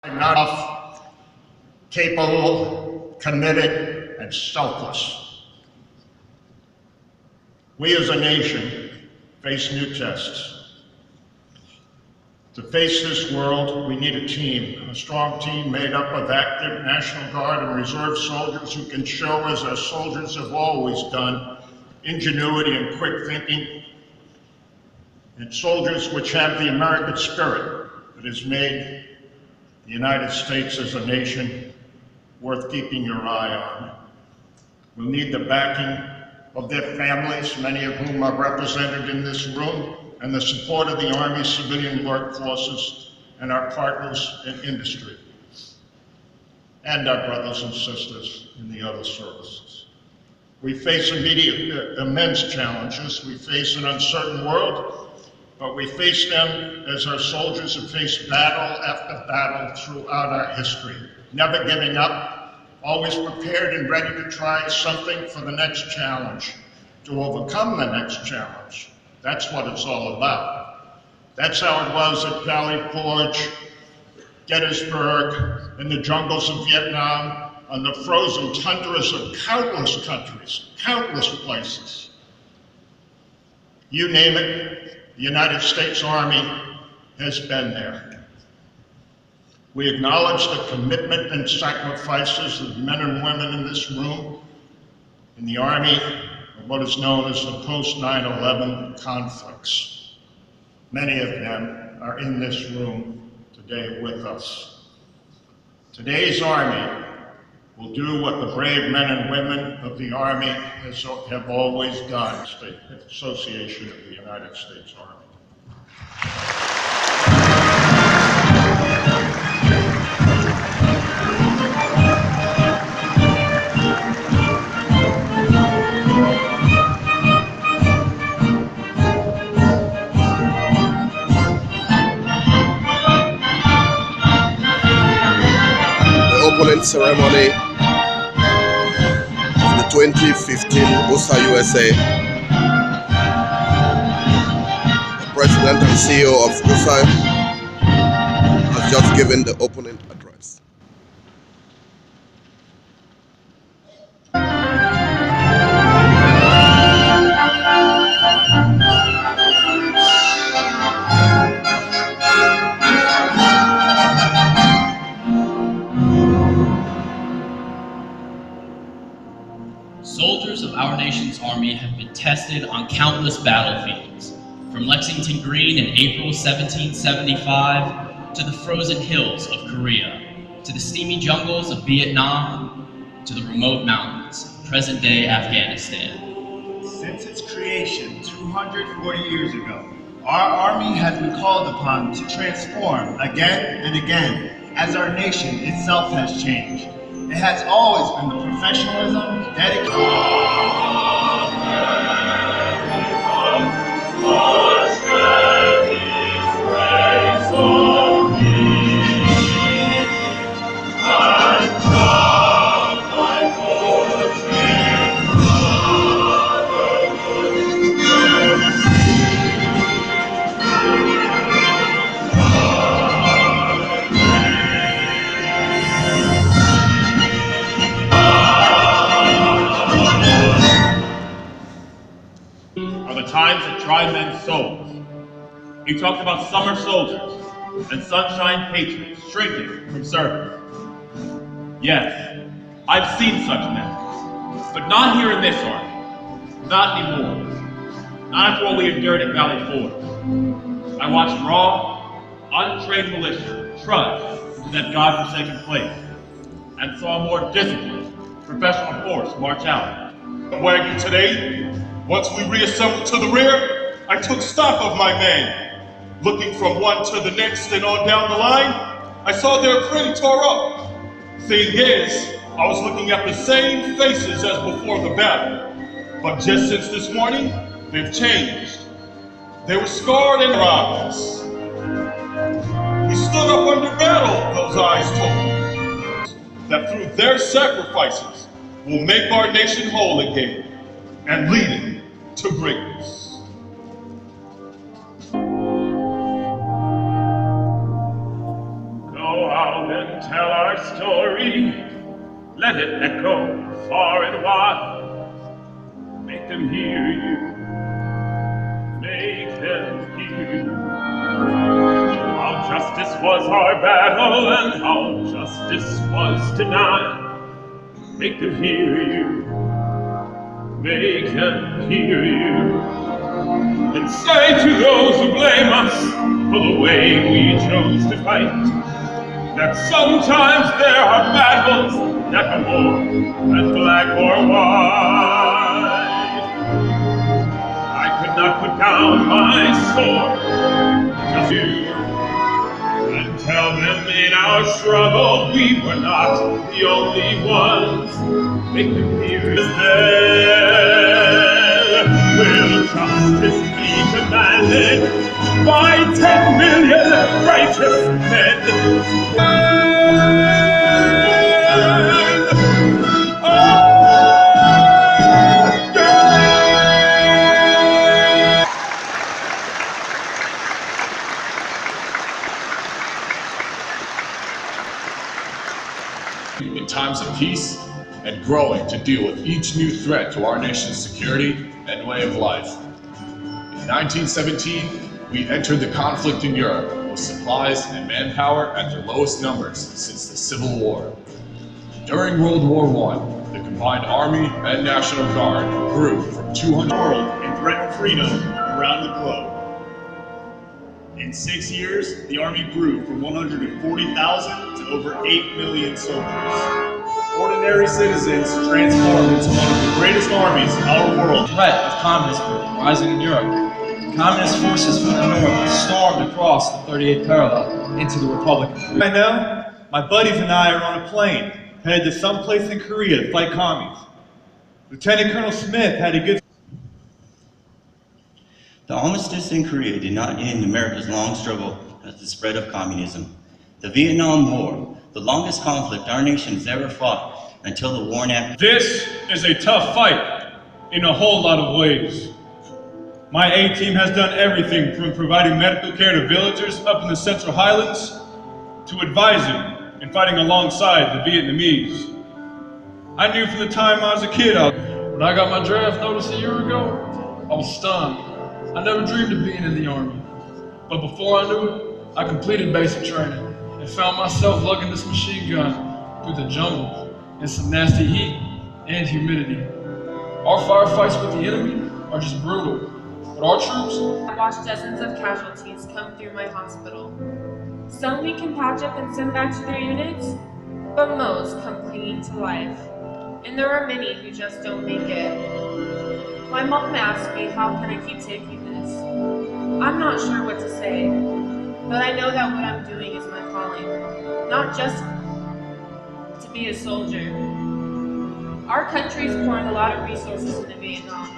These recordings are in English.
enough, capable, committed, and selfless. We as a nation face new tests. To face this world, we need a team, a strong team made up of active National Guard and Reserve soldiers who can show, as our soldiers have always done, ingenuity and quick thinking, and soldiers which have the American spirit that has made the United States as a nation worth keeping your eye on. We'll need the backing of their families, many of whom are represented in this room, and the support of the Army civilian workforces and our partners in industry, and our brothers and sisters in the other services. We face immense challenges. We face an uncertain world, but we face them as our soldiers have faced battle after battle throughout our history, never giving up, always prepared and ready to try something for the next challenge, to overcome the next challenge. That's what it's all about. That's how it was at Valley Forge, Gettysburg, in the jungles of Vietnam, on the frozen tundras of countless countries, countless places. You name it, the United States Army has been there. We acknowledge the commitment and sacrifices of men and women in this room, in the Army, of what is known as the post-9/11 conflicts. Many of them are in this room today with us. Today's Army will do what the brave men and women of the Army have always done, the Association of the United States Army. Opening ceremony of the 2015 USA USA. The President and CEO of USA has just given the opening address. Soldiers of our nation's Army have been tested on countless battlefields, from Lexington Green in April 1775 to the frozen hills of Korea, to the steamy jungles of Vietnam, to the remote mountains of present-day Afghanistan. Since its creation 240 years ago, our Army has been called upon to transform again and again as our nation itself has changed. It has always been the professionalism, dedication. Times that try men's souls. He talked about summer soldiers and sunshine patriots shrinking from service. Yes, I've seen such men, but not here in this Army. Not anymore. Not after what we endured at Valley Forge. I watched raw, untrained militia trudge to that godforsaken place and saw a more disciplined, professional force march out. Wagon today. Once we reassembled to the rear, I took stock of my men. Looking from one to the next and on down the line, I saw they were pretty tore up. Thing is, I was looking at the same faces as before the battle. But just since this morning, they've changed. They were scarred and robbed us. We stood up under battle, those eyes told me. That through their sacrifices, we'll make our nation whole again and lead it to greatness. Oh, how and tell our story. Let it echo far and wide. Make them hear you. Make them hear you. How justice was our battle and how justice was denied. Make them hear you. Make them hear you. And say to those who blame us for the way we chose to fight, that sometimes there are battles that are more than black or white. I could not put down my sword, just you, and tell them in our struggle we were not the only ones. Make them hear us there. Will justice be demanded by 10 million righteous men? In times of peace and growing to deal with each new threat to our nation's security and way of life. In 1917, we entered the conflict in Europe with supplies and manpower at their lowest numbers since the Civil War. During World War I, the combined Army and National Guard grew from 200 world and threaten freedom around the globe. In 6 years, the Army grew from 140,000 to over 8 million soldiers. Ordinary citizens transformed into one of the greatest armies in our world. Threat of communism rising in Europe. Communist forces from the north stormed across the 38th parallel into the Republic. Right now, my buddies and I are on a plane headed to someplace in Korea to fight commies. Lieutenant Colonel Smith had a good... The armistice in Korea did not end America's long struggle against the spread of communism. The Vietnam War, the longest conflict our nation has ever fought until the war in Afghanistan. This is a tough fight in a whole lot of ways. My A-team has done everything from providing medical care to villagers up in the Central Highlands to advising and fighting alongside the Vietnamese. I knew from the time I was a kid when I got my draft notice a year ago, I was stunned. I never dreamed of being in the Army, but before I knew it, I completed basic training and found myself lugging this machine gun through the jungle in some nasty heat and humidity. Our firefights with the enemy are just brutal, but our troops... I watched dozens of casualties come through my hospital. Some we can patch up and send back to their units, but most come clinging to life. And there are many who just don't make it. My mom asked me, how can I keep taking this? I'm not sure what to say, but I know that what I'm doing is my calling, not just to be a soldier. Our country is pouring a lot of resources into Vietnam,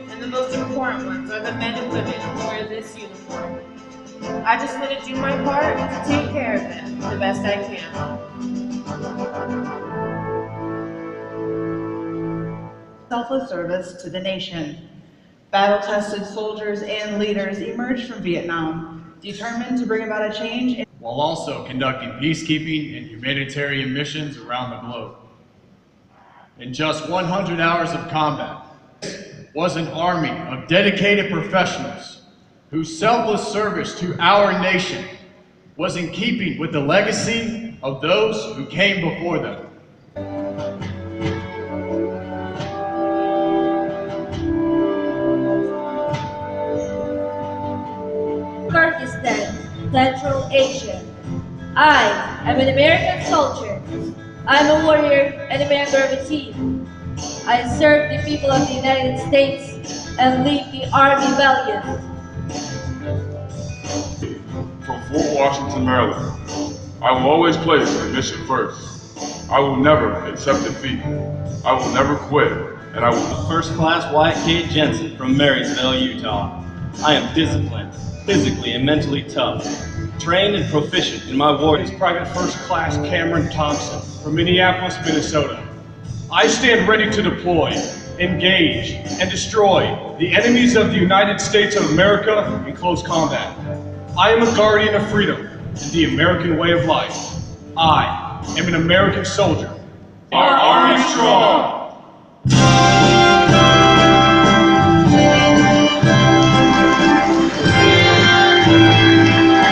and the most important ones are the men and women who wear this uniform. I just want to do my part to take care of them the best I can. Selfless service to the nation. Battle-tested soldiers and leaders emerged from Vietnam, determined to bring about a change, while also conducting peacekeeping and humanitarian missions around the globe. In just 100 hours of combat, was an army of dedicated professionals whose selfless service to our nation was in keeping with the legacy of those who came before them. Kyrgyzstan, Central Asia. I am an American soldier. I'm a warrior and a member of a team. I serve the people of the United States and lead the Army Valiant. From Fort Washington, Maryland, I will always place the mission first. I will never accept defeat. I will never quit, and I will... First Class Wyatt K. Jensen from Marysville, Utah. I am disciplined, physically and mentally tough, trained and proficient in my war. Private First Class Cameron Thompson from Minneapolis, Minnesota. I stand ready to deploy, engage, and destroy the enemies of the United States of America in close combat. I am a guardian of freedom and the American way of life. I am an American soldier. Our army strong.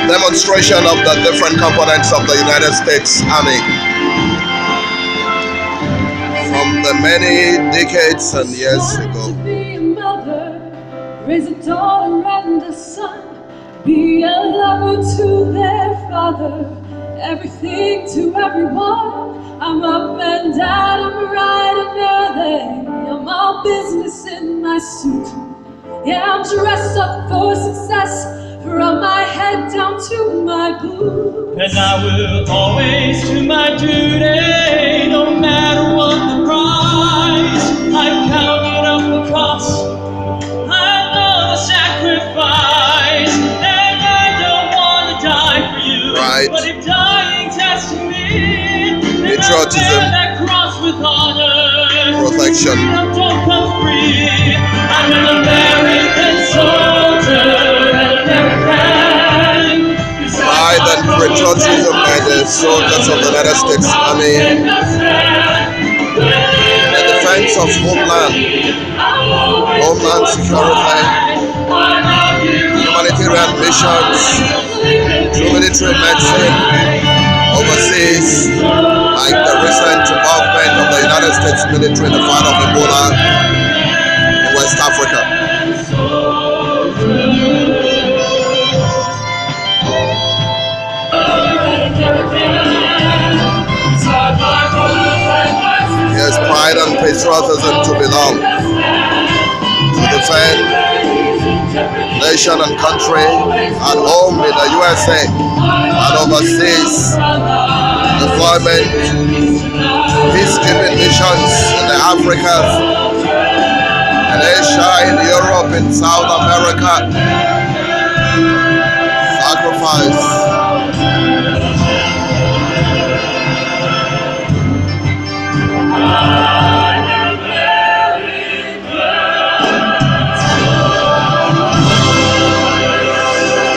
Demonstration of the different components of the United States Army from the many decades and years ago. Be a mother, raise a daughter and a son, be a lover to their father, everything to everyone. I'm up and down, I'm right under there. I'm all business in my suit. Yeah, I'm dressed up for success, from my head down to my boots. And I will always do my duty, no matter what the price. I've counted up the cost, I know the sacrifice, and I don't want to die for you. Right. But if dying's asking me, then I'll Patriotism. bear that cross with honor. Protection. Freedom don't come free. I'm an American soldier, an American. Pride and patriotism by the soldiers of the United States Army in the defense of homeland security, humanitarian missions, through military medicine, overseas, like the recent involvement of the United States military in the fight of Ebola in West Africa. Yes, pride and patriotism to belong, to defend nation and country at home in the USA and overseas, deployment, peacekeeping missions in the Africas, in Asia, in Europe, in South America,